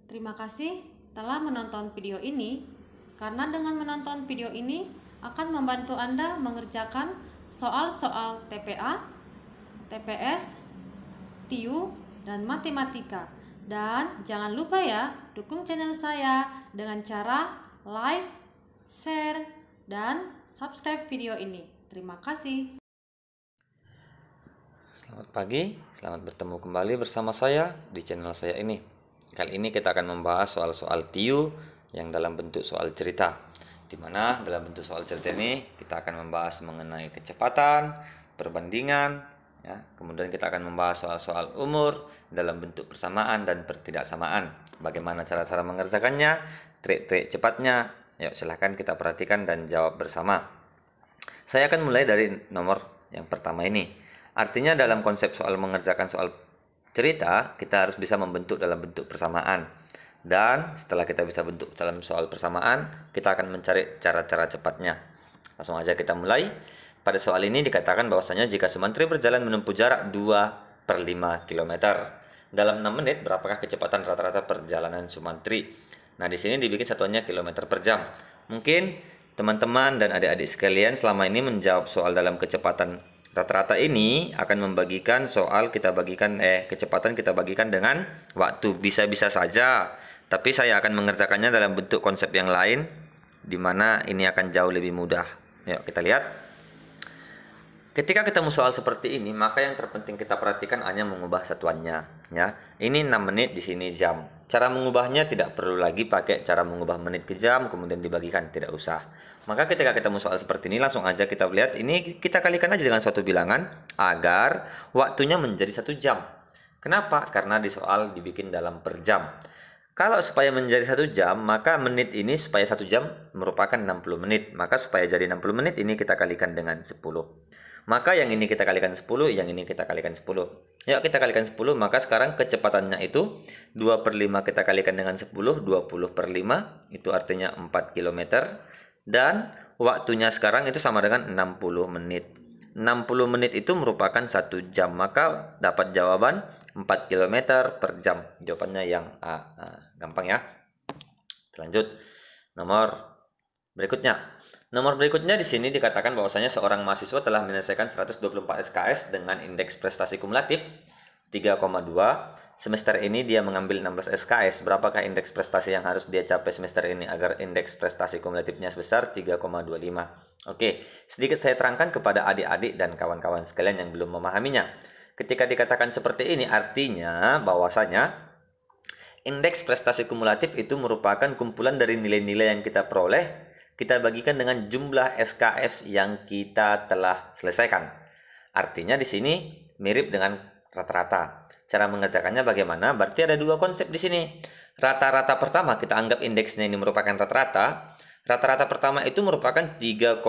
Terima kasih telah menonton video ini, karena dengan menonton video ini akan membantu Anda mengerjakan soal-soal TPA, TPS, TIU, dan matematika. Dan jangan lupa ya, dukung channel saya dengan cara like, share, dan subscribe video ini. Terima kasih. Selamat pagi, selamat bertemu kembali bersama saya di channel saya ini. Kali ini kita akan membahas soal-soal TIU yang dalam bentuk soal cerita. Di mana dalam bentuk soal cerita ini kita akan membahas mengenai kecepatan, perbandingan, ya. Kemudian kita akan membahas soal-soal umur dalam bentuk persamaan dan pertidaksamaan. Bagaimana cara-cara mengerjakannya, trik-trik cepatnya. Yuk silahkan kita perhatikan dan jawab bersama. Saya akan mulai dari nomor yang pertama ini. Artinya dalam konsep soal mengerjakan soal cerita, kita harus bisa membentuk dalam bentuk persamaan. Dan setelah kita bisa bentuk dalam soal persamaan, kita akan mencari cara-cara cepatnya. Langsung aja kita mulai. Pada soal ini dikatakan bahwasanya jika Sumantri berjalan menempuh jarak 2/5 km. Dalam 6 menit, berapakah kecepatan rata-rata perjalanan Sumantri? Nah, di sini dibikin satuannya kilometer per jam. Mungkin teman-teman dan adik-adik sekalian selama ini menjawab soal dalam kecepatan rata-rata ini akan membagikan soal kecepatan kita bagikan dengan waktu. Bisa-bisa saja, tapi saya akan mengerjakannya dalam bentuk konsep yang lain, di mana ini akan jauh lebih mudah. Yuk kita lihat. Ketika ketemu soal seperti ini, maka yang terpenting kita perhatikan hanya mengubah satuannya, ya. Ini 6 menit, di sini jam. Cara mengubahnya tidak perlu lagi pakai cara mengubah menit ke jam kemudian dibagikan, tidak usah. Maka ketika ketemu soal seperti ini, langsung aja kita lihat, ini kita kalikan aja dengan suatu bilangan agar waktunya menjadi 1 jam. Kenapa? Karena di soal dibikin dalam per jam. Kalau supaya menjadi 1 jam, maka menit ini supaya 1 jam merupakan 60 menit. Maka supaya jadi 60 menit ini kita kalikan dengan 10. Maka yang ini kita kalikan 10, yang ini kita kalikan 10. Yuk kita kalikan 10, maka sekarang kecepatannya itu 2/5 kita kalikan dengan 10, 20/5, itu artinya 4 km. Dan waktunya sekarang itu sama dengan 60 menit. 60 menit itu merupakan 1 jam, maka dapat jawaban 4 km per jam. Jawabannya yang A. Nah, gampang ya. Lanjut. Nomor berikutnya. Nomor berikutnya di sini dikatakan bahwasanya seorang mahasiswa telah menyelesaikan 124 SKS dengan indeks prestasi kumulatif 3,2. Semester ini dia mengambil 16 SKS. Berapakah indeks prestasi yang harus dia capai semester ini agar indeks prestasi kumulatifnya sebesar 3,25? Oke, sedikit saya terangkan kepada adik-adik dan kawan-kawan sekalian yang belum memahaminya. Ketika dikatakan seperti ini, artinya bahwasanya indeks prestasi kumulatif itu merupakan kumpulan dari nilai-nilai yang kita peroleh, kita bagikan dengan jumlah SKS yang kita telah selesaikan. Artinya di sini mirip dengan rata-rata. Cara mengerjakannya bagaimana? Berarti ada dua konsep di sini. Rata-rata pertama kita anggap indeksnya ini merupakan rata-rata. Rata-rata pertama itu merupakan 3,20,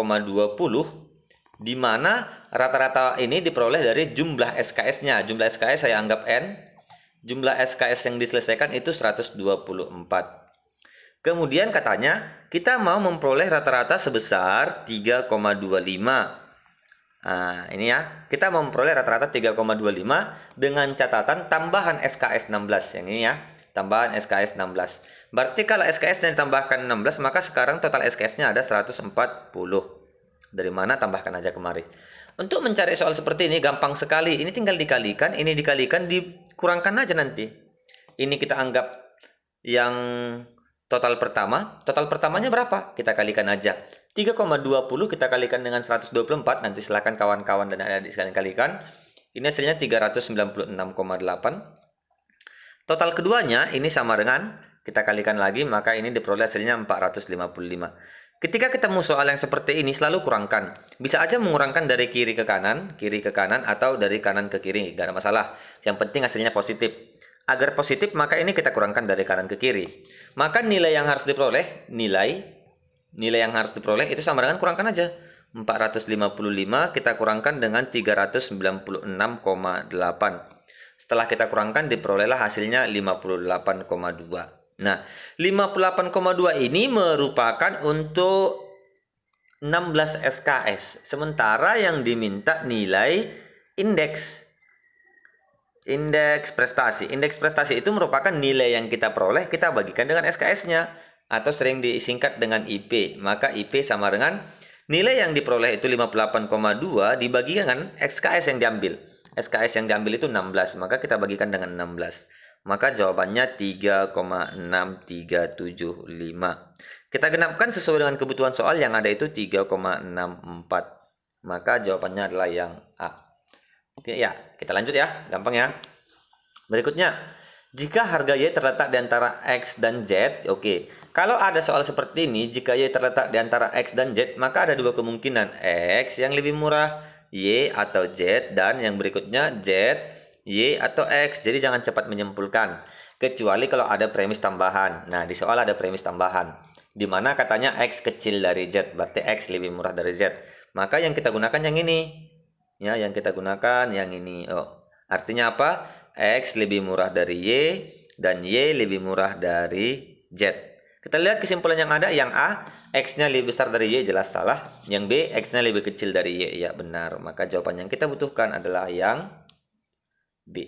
di mana rata-rata ini diperoleh dari jumlah SKS-nya. Jumlah SKS saya anggap N. Jumlah SKS yang diselesaikan itu 124. Kemudian katanya kita mau memperoleh rata-rata sebesar 3,25. Nah, ini ya. Kita mau memperoleh rata-rata 3,25 dengan catatan tambahan SKS 16. Yang ini ya. Tambahan SKS 16. Berarti kalau SKS-nya ditambahkan 16, maka sekarang total SKS-nya ada 140. Dari mana? Tambahkan aja kemari. Untuk mencari soal seperti ini gampang sekali. Ini tinggal dikalikan, ini dikalikan, dikurangkan aja nanti. Ini kita anggap yang total pertama. Total pertamanya berapa? Kita kalikan aja. 3,20 kita kalikan dengan 124. Nanti silakan kawan-kawan dan adik-adik sekalian kalikan. Ini hasilnya 396,8. Total keduanya ini sama dengan, kita kalikan lagi, maka ini diperoleh hasilnya 455. Ketika ketemu soal yang seperti ini, selalu kurangkan. Bisa aja mengurangkan dari kiri ke kanan, atau dari kanan ke kiri. Gak ada masalah. Yang penting hasilnya positif. Agar positif, maka ini kita kurangkan dari kanan ke kiri. Maka nilai yang harus diperoleh, nilai yang harus diperoleh itu sama dengan kurangkan aja. 455 kita kurangkan dengan 396,8. Setelah kita kurangkan diperolehlah hasilnya 58,2. Nah, 58,2 ini merupakan untuk 16 SKS. Sementara yang diminta nilai indeks. Indeks prestasi. Indeks prestasi itu merupakan nilai yang kita peroleh, kita bagikan dengan SKS-nya. Atau sering disingkat dengan IP. Maka IP sama dengan nilai yang diperoleh itu 58,2 dibagikan dengan SKS yang diambil. SKS yang diambil itu 16. Maka kita bagikan dengan 16. Maka jawabannya 3,6375. Kita genapkan sesuai dengan kebutuhan soal yang ada itu 3,64. Maka jawabannya adalah yang A. Oke ya, kita lanjut ya, gampang ya. Berikutnya, jika harga Y terletak di antara X dan Z, oke. Kalau ada soal seperti ini, jika Y terletak di antara X dan Z, maka ada dua kemungkinan, X yang lebih murah, Y atau Z, dan yang berikutnya Z, Y atau X. Jadi jangan cepat menyimpulkan, kecuali kalau ada premis tambahan. Nah, di soal ada premis tambahan, di mana katanya X kecil dari Z, berarti X lebih murah dari Z. Maka yang kita gunakan yang ini. Ya, yang kita gunakan yang ini. Oh, artinya apa? X lebih murah dari Y dan Y lebih murah dari Z. Kita lihat kesimpulan yang ada. Yang A, X-nya lebih besar dari Y, jelas salah. Yang B, X-nya lebih kecil dari Y, ya benar. Maka jawaban yang kita butuhkan adalah yang B.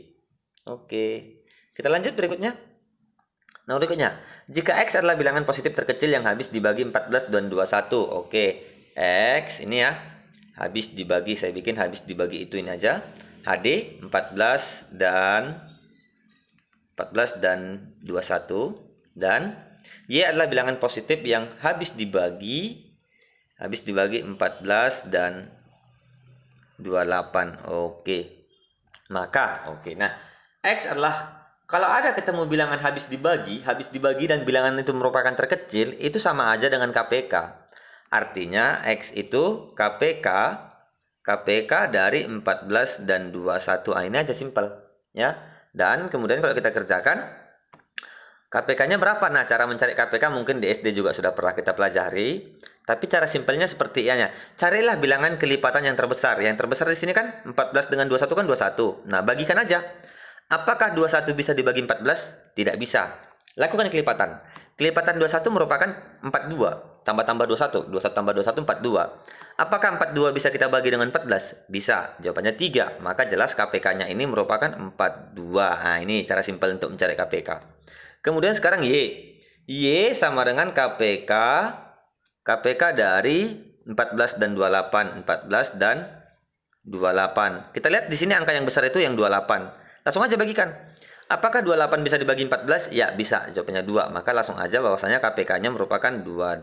Oke, kita lanjut berikutnya. Nah, berikutnya, jika X adalah bilangan positif terkecil yang habis dibagi 14 dan 21. Oke, X ini ya, habis dibagi, saya bikin habis dibagi itu ini aja. HD 14 dan 21, dan Y adalah bilangan positif yang habis dibagi 14 dan 28. Oke. Maka nah, X adalah, kalau ada ketemu bilangan habis dibagi dan bilangan itu merupakan terkecil, itu sama aja dengan KPK. Artinya X itu KPK dari 14 dan 21. Ini aja simpel ya. Dan kemudian kalau kita kerjakan KPK-nya berapa? Nah, cara mencari KPK mungkin di SD juga sudah pernah kita pelajari. Tapi cara simpelnya seperti ini. Carilah bilangan kelipatan yang terbesar. Yang terbesar di sini kan 14 dengan 21 kan 21. Nah, bagikan aja. Apakah 21 bisa dibagi 14? Tidak bisa. Lakukan kelipatan. Kelipatan 21 merupakan 42. Tambah-tambah 21. 21 tambah 21, 42. Apakah 42 bisa kita bagi dengan 14? Bisa. Jawabannya 3. Maka jelas KPK-nya ini merupakan 42. Nah, ini cara simpel untuk mencari KPK. Kemudian sekarang Y. Y sama dengan KPK dari 14 dan 28. 14 dan 28. Kita lihat di sini angka yang besar itu yang 28. Langsung aja bagikan. Apakah 28 bisa dibagi 14? Ya, bisa. Jawabannya 2. Maka langsung aja bahwasanya KPK-nya merupakan 28.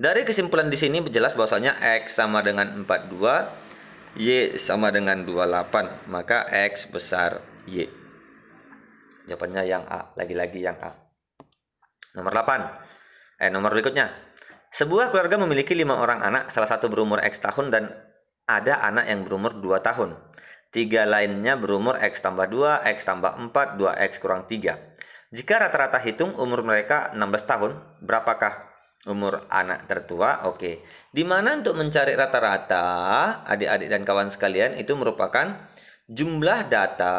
Dari kesimpulan di sini jelas bahwasanya X sama dengan 42, Y sama dengan 28. Maka X besar Y. Jawabannya yang A. Lagi-lagi yang A. Nomor 8. Nomor berikutnya. Sebuah keluarga memiliki 5 orang anak, salah satu berumur X tahun dan ada anak yang berumur 2 tahun. 3 lainnya berumur X tambah 2, X tambah 4, 2X kurang 3. Jika rata-rata hitung umur mereka 16 tahun, berapakah umur anak tertua? Oke. Dimana untuk mencari rata-rata, adik-adik dan kawan sekalian, itu merupakan jumlah data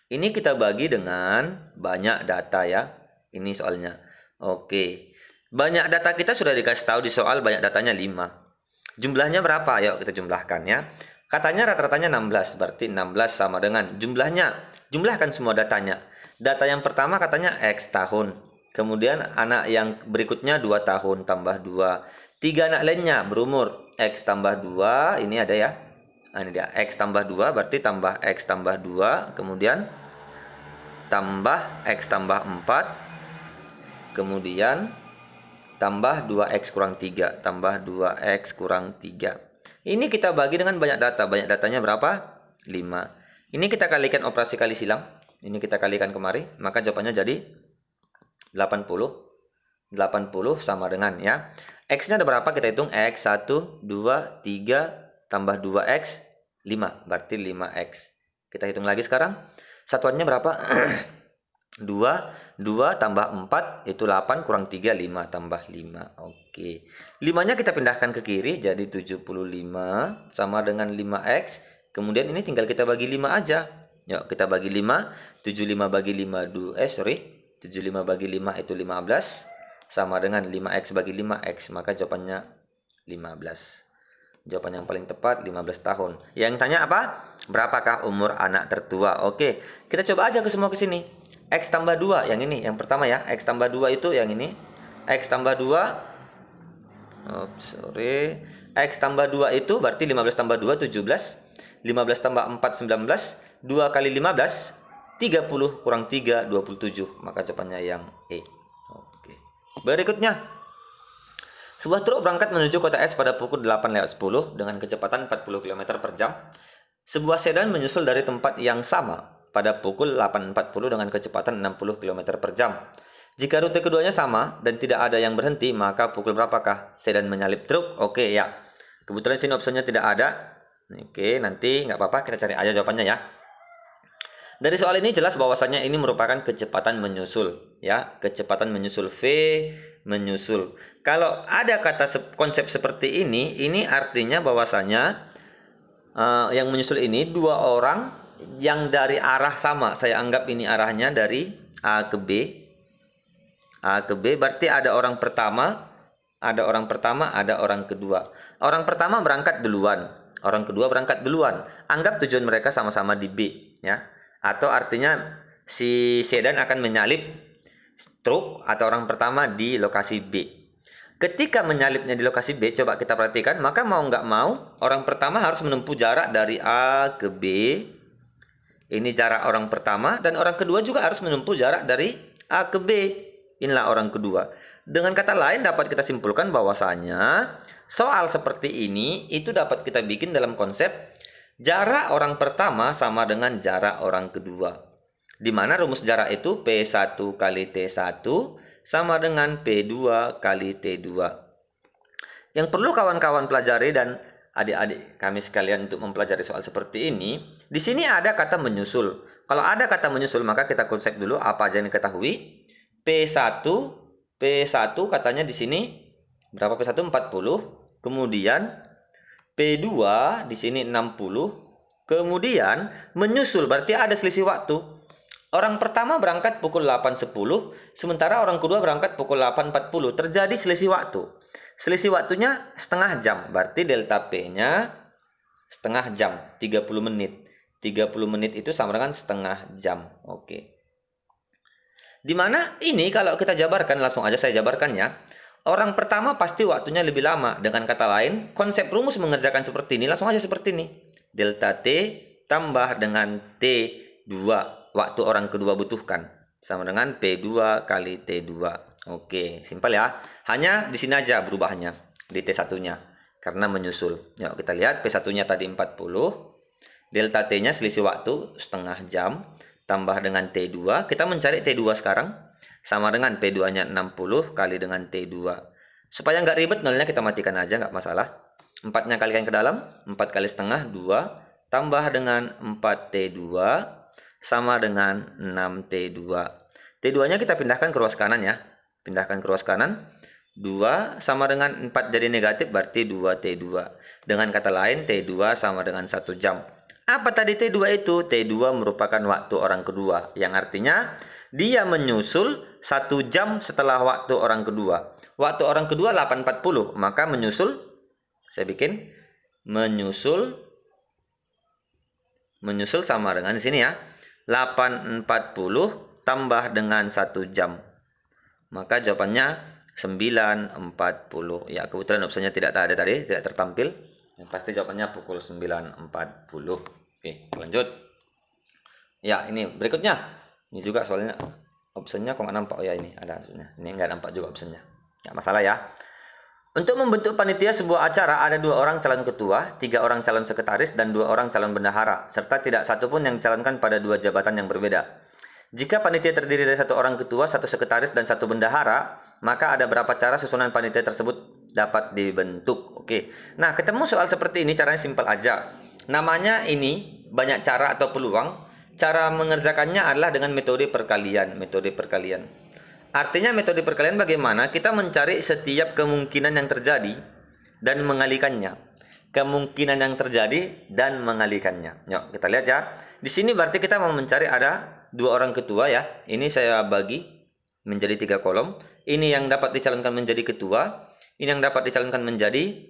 ini kita bagi dengan banyak data ya. Ini soalnya. Oke. Banyak data kita sudah dikasih tahu di soal, banyak datanya 5. Jumlahnya berapa? Yuk kita jumlahkan ya. Katanya rata-ratanya 16, berarti 16 sama dengan jumlahnya. Jumlahkan semua datanya. Data yang pertama katanya X tahun. Kemudian anak yang berikutnya 2 tahun tambah 2. 3 anak lainnya berumur X tambah 2, ini ada ya. Nah, ini dia, X tambah 2 berarti tambah X tambah 2, kemudian tambah X tambah 4, kemudian tambah 2X kurang 3, tambah 2X kurang 3. Ini kita bagi dengan banyak data. Banyak datanya berapa? 5. Ini kita kalikan operasi kali silang. Ini kita kalikan kemari, maka jawabannya jadi 80. 80 sama dengan ya. X-nya ada berapa? Kita hitung X 1, 2, 3, tambah 2X, 5. Berarti 5X. Kita hitung lagi sekarang. Satuannya berapa? 2 tambah 4 itu 8 kurang 3, 5 tambah 5. Oke. 5-nya kita pindahkan ke kiri jadi 75 sama dengan 5X. Kemudian ini tinggal kita bagi 5 aja. Yuk kita bagi 5. 75 bagi 5 75 bagi 5 itu 15 sama dengan 5X bagi 5X. Maka jawabannya 15. Jawaban yang paling tepat 15 tahun. Yang tanya apa? Berapakah umur anak tertua? Oke, kita coba aja ke semua ke sini. X tambah 2 yang ini, yang pertama ya. X tambah 2 itu yang ini. X tambah 2 X tambah 2 itu berarti 15 tambah 2 17. 15 tambah 4 19. 2 kali 15 30 kurang 3 27. Maka jawabannya yang E. Oke. Berikutnya, sebuah truk berangkat menuju kota S pada pukul 8:10 dengan kecepatan 40 km per jam. Sebuah sedan menyusul dari tempat yang sama pada pukul 8:40 dengan kecepatan 60 km per jam. Jika rute keduanya sama dan tidak ada yang berhenti, maka pukul berapakah sedan menyalip truk? Oke ya. Kebetulan sini opsinya tidak ada. Oke, nanti nggak apa-apa, kita cari aja jawabannya ya. Dari soal ini jelas bahwasannya ini merupakan kecepatan menyusul ya, kecepatan menyusul V menyusul. Kalau ada kata konsep seperti ini artinya bahwasanya yang menyusul ini dua orang yang dari arah sama. Saya anggap ini arahnya dari A ke B. A ke B berarti ada orang pertama, ada orang kedua. Orang pertama berangkat duluan, orang kedua berangkat duluan. Anggap tujuan mereka sama-sama di B ya. Atau artinya si sedan akan menyalip truk atau orang pertama di lokasi B. Ketika menyalipnya di lokasi B, coba kita perhatikan, maka mau nggak mau orang pertama harus menempuh jarak dari A ke B. Ini jarak orang pertama, dan orang kedua juga harus menempuh jarak dari A ke B. Inilah orang kedua. Dengan kata lain dapat kita simpulkan bahwasanya soal seperti ini itu dapat kita bikin dalam konsep jarak orang pertama sama dengan jarak orang kedua. Di mana rumus jarak itu P1 kali T1 sama dengan P2 kali T2. Yang perlu kawan-kawan pelajari dan adik-adik kami sekalian untuk mempelajari soal seperti ini, di sini ada kata menyusul. Kalau ada kata menyusul, maka kita konsep dulu apa aja yang diketahui. P1 katanya di sini berapa P1? 40. Kemudian P2 di sini 60. Kemudian menyusul berarti ada selisih waktu. Orang pertama berangkat pukul 8.10, sementara orang kedua berangkat pukul 8.40. Terjadi selisih waktu. Selisih waktunya setengah jam, berarti delta P-nya setengah jam, 30 menit. 30 menit itu sama dengan setengah jam. Oke. Dimana ini kalau kita jabarkan, langsung aja saya jabarkan ya. Orang pertama pasti waktunya lebih lama. Dengan kata lain, konsep rumus mengerjakan seperti ini, langsung aja seperti ini. Delta T tambah dengan T2. Waktu orang kedua butuhkan sama dengan P2 kali T2. Oke, simpel ya. Hanya di sini aja berubahnya di T1-nya karena menyusul. Yuk kita lihat P1-nya tadi 40. Delta T-nya selisih waktu setengah jam tambah dengan T2. Kita mencari T2 sekarang sama dengan P2-nya 60 kali dengan T2. Supaya nggak ribet, nolnya kita matikan aja, nggak masalah. 4-nya kalikan ke dalam, 4 kali setengah 2 tambah dengan 4T2 sama dengan 6T2. T2-nya kita pindahkan ke ruas kanan ya. Pindahkan ke ruas kanan. 2 sama dengan 4 jadi negatif, berarti 2T2. Dengan kata lain, T2 sama dengan 1 jam. Apa tadi T2 itu? T2 merupakan waktu orang kedua. Yang artinya, dia menyusul 1 jam setelah waktu orang kedua. Waktu orang kedua 8.40. Maka menyusul, saya bikin, menyusul sama dengan di sini ya. 8.40 tambah dengan 1 jam. Maka jawabannya 9.40. Ya, kebetulan opsinya tidak ada tadi, tidak tertampil. Yang pasti jawabannya pukul 9.40. Oke, lanjut. Ya, ini berikutnya. Ini juga soalnya opsinya kok nggak nampak. Oh ya, ini ada opsinya. Ini nggak nampak juga opsinya. Nggak masalah ya. Untuk membentuk panitia sebuah acara ada 2 orang calon ketua, 3 orang calon sekretaris, dan 2 orang calon bendahara, serta tidak satu pun yang dicalonkan pada 2 jabatan yang berbeda. Jika panitia terdiri dari 1 orang ketua, 1 sekretaris, dan 1 bendahara, maka ada berapa cara susunan panitia tersebut dapat dibentuk? Oke. Nah, ketemu soal seperti ini caranya simpel aja. Namanya ini banyak cara atau peluang. Cara mengerjakannya adalah dengan metode perkalian. Artinya metode perkalian bagaimana? Kita mencari setiap kemungkinan yang terjadi dan mengalikannya. Kemungkinan yang terjadi dan mengalikannya. Yuk, kita lihat ya. Di sini berarti kita mau mencari ada 2 orang ketua ya. Ini saya bagi menjadi 3 kolom. Ini yang dapat dicalonkan menjadi ketua. Ini yang dapat dicalonkan menjadi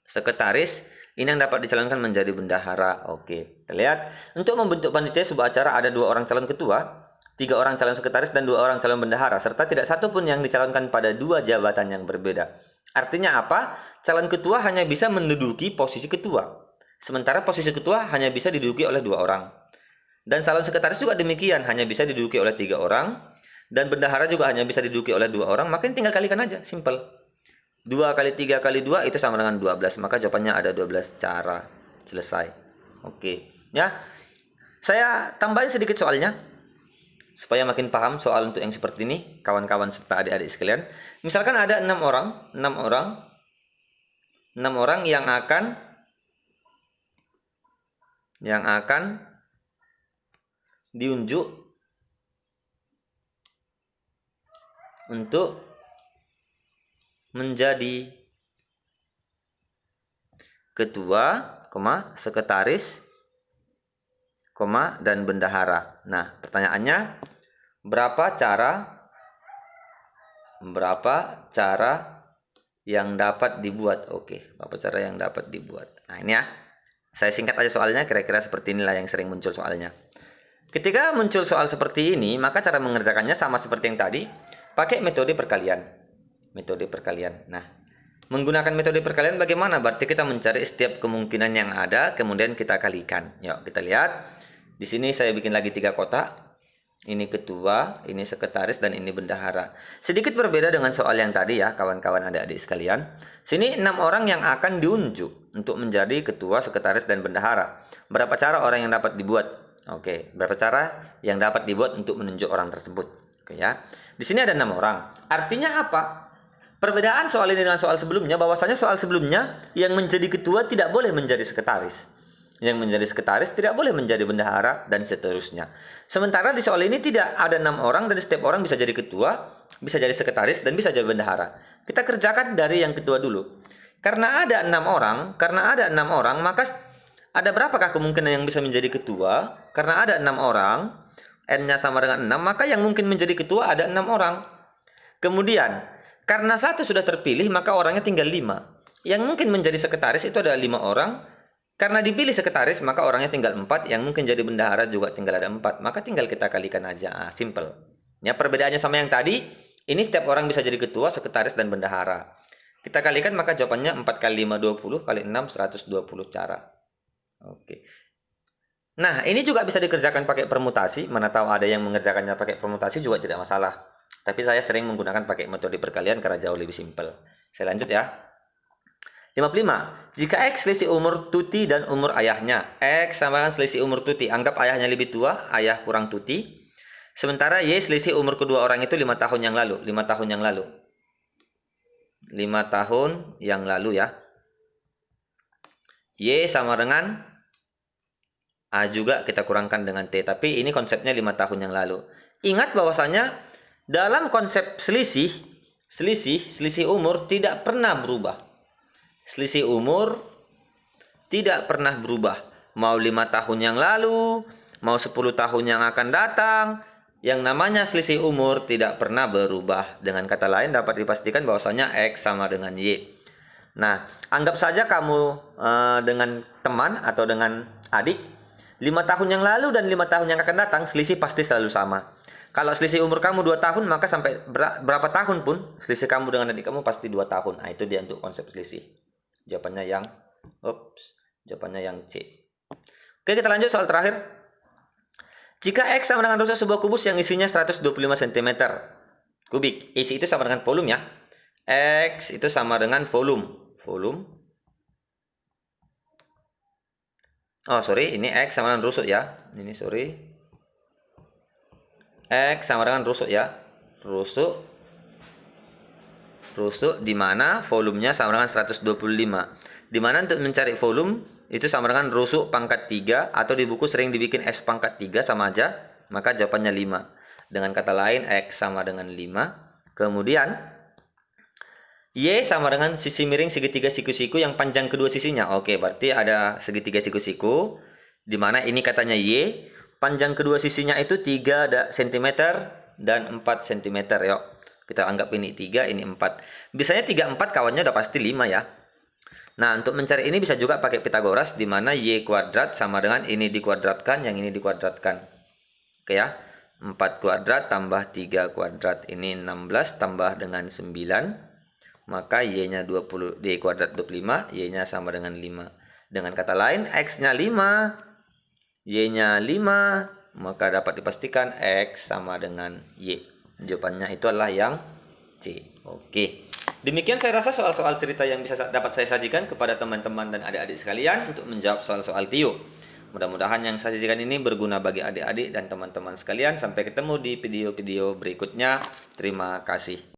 sekretaris, ini yang dapat dicalonkan menjadi bendahara. Oke, kita lihat. Untuk membentuk panitia sebuah acara ada 2 orang calon ketua, 3 orang calon sekretaris, dan 2 orang calon bendahara, serta tidak satu pun yang dicalonkan pada 2 jabatan yang berbeda. Artinya apa? Calon ketua hanya bisa menduduki posisi ketua, sementara posisi ketua hanya bisa diduduki oleh 2 orang. Dan calon sekretaris juga demikian, hanya bisa diduduki oleh 3 orang, dan bendahara juga hanya bisa diduduki oleh 2 orang. Maka tinggal kalikan aja, simple. 2 kali 3 kali 2 itu sama dengan 12. Maka jawabannya ada 12 cara. Selesai. Oke. Ya. Saya tambahin sedikit soalnya, supaya makin paham soal untuk yang seperti ini, kawan-kawan serta adik-adik sekalian. Misalkan ada 6 orang yang akan diunjuk untuk menjadi ketua, sekretaris, dan bendahara. Nah, pertanyaannya, berapa cara yang dapat dibuat? Oke, berapa cara yang dapat dibuat? Nah, ini ya. Saya singkat aja soalnya, kira-kira seperti inilah yang sering muncul soalnya. Ketika muncul soal seperti ini, maka cara mengerjakannya sama seperti yang tadi, pakai metode perkalian. Nah, menggunakan metode perkalian bagaimana? Berarti kita mencari setiap kemungkinan yang ada, kemudian kita kalikan. Yuk, kita lihat. Di sini saya bikin lagi 3 kotak. Ini ketua, ini sekretaris, dan ini bendahara. Sedikit berbeda dengan soal yang tadi ya, kawan-kawan adik-adik sekalian. Sini 6 orang yang akan diunjuk untuk menjadi ketua, sekretaris, dan bendahara. Berapa cara orang yang dapat dibuat? Oke, berapa cara yang dapat dibuat untuk menunjuk orang tersebut? Oke ya. Di sini ada 6 orang. Artinya apa? Perbedaan soal ini dengan soal sebelumnya, bahwasanya soal sebelumnya yang menjadi ketua tidak boleh menjadi sekretaris. Yang menjadi sekretaris tidak boleh menjadi bendahara, dan seterusnya. Sementara di soal ini tidak, ada 6 orang, dan setiap orang bisa jadi ketua, bisa jadi sekretaris, dan bisa jadi bendahara. Kita kerjakan dari yang ketua dulu. Karena ada 6 orang, maka ada berapakah kemungkinan yang bisa menjadi ketua? Karena ada 6 orang, N-nya sama dengan 6, maka yang mungkin menjadi ketua ada 6 orang. Kemudian, karena 1 sudah terpilih, maka orangnya tinggal 5. Yang mungkin menjadi sekretaris itu ada 5 orang. Karena dipilih sekretaris, maka orangnya tinggal 4. Yang mungkin jadi bendahara juga tinggal ada 4. Maka tinggal kita kalikan aja. Simple. Ya, perbedaannya sama yang tadi. Ini setiap orang bisa jadi ketua, sekretaris, dan bendahara. Kita kalikan, maka jawabannya 4 kali 5, 20. Kali 6, 120 cara. Oke. Nah, ini juga bisa dikerjakan pakai permutasi. Mana tahu ada yang mengerjakannya pakai permutasi juga tidak masalah. Tapi saya sering menggunakan pakai metode perkalian karena jauh lebih simpel. Saya lanjut ya. 55. Jika X selisih umur Tuti dan umur ayahnya. X sama dengan selisih umur Tuti. Anggap ayahnya lebih tua, ayah kurang Tuti. Sementara Y selisih umur kedua orang itu 5 tahun yang lalu. 5 tahun yang lalu. 5 tahun yang lalu ya. Y sama dengan A juga kita kurangkan dengan T. Tapi ini konsepnya 5 tahun yang lalu. Ingat bahwasanya dalam konsep selisih umur tidak pernah berubah. Selisih umur tidak pernah berubah. Mau 5 tahun yang lalu, mau 10 tahun yang akan datang, yang namanya selisih umur tidak pernah berubah. Dengan kata lain dapat dipastikan bahwasanya X sama dengan Y. Nah, anggap saja kamu dengan teman atau dengan adik, 5 tahun yang lalu dan 5 tahun yang akan datang, selisih pasti selalu sama. Kalau selisih umur kamu 2 tahun, maka sampai berapa tahun pun, selisih kamu dengan adik kamu pasti 2 tahun. Nah, itu dia untuk konsep selisih. Jawabannya yang C. Oke, kita lanjut soal terakhir. Jika X sama dengan rusuk sebuah kubus yang isinya 125 cm kubik. Isi itu sama dengan volume ya. X itu sama dengan volume. Oh, sorry, ini X sama dengan rusuk ya. Ini sorry. X sama dengan rusuk ya. Rusuk di mana volumenya sama dengan 125. Di mana untuk mencari volume itu sama dengan rusuk pangkat 3 atau di buku sering dibikin S pangkat 3 sama aja, maka jawabannya 5. Dengan kata lain X sama dengan 5. Kemudian Y sama dengan sisi miring segitiga siku-siku yang panjang kedua sisinya. Oke, berarti ada segitiga siku-siku di mana ini katanya Y, panjang kedua sisinya itu 3 cm dan 4 cm. Yuk, kita anggap ini 3, ini 4. Biasanya 3, 4 kawannya udah pasti 5 ya. Nah, untuk mencari ini bisa juga pakai Pitagoras, di mana Y kuadrat sama dengan ini dikuadratkan, yang ini dikuadratkan. Oke ya, 4 kuadrat tambah 3 kuadrat, ini 16 tambah dengan 9, maka Y-nya 20, Y kuadrat 25, Y-nya sama dengan 5. Dengan kata lain, X-nya 5, Y-nya 5, maka dapat dipastikan X sama dengan Y. Jawabannya itu adalah yang C. Oke. Demikian saya rasa soal-soal cerita yang bisa dapat saya sajikan kepada teman-teman dan adik-adik sekalian untuk menjawab soal-soal TIO. Mudah-mudahan yang saya sajikan ini berguna bagi adik-adik dan teman-teman sekalian. Sampai ketemu di video-video berikutnya. Terima kasih.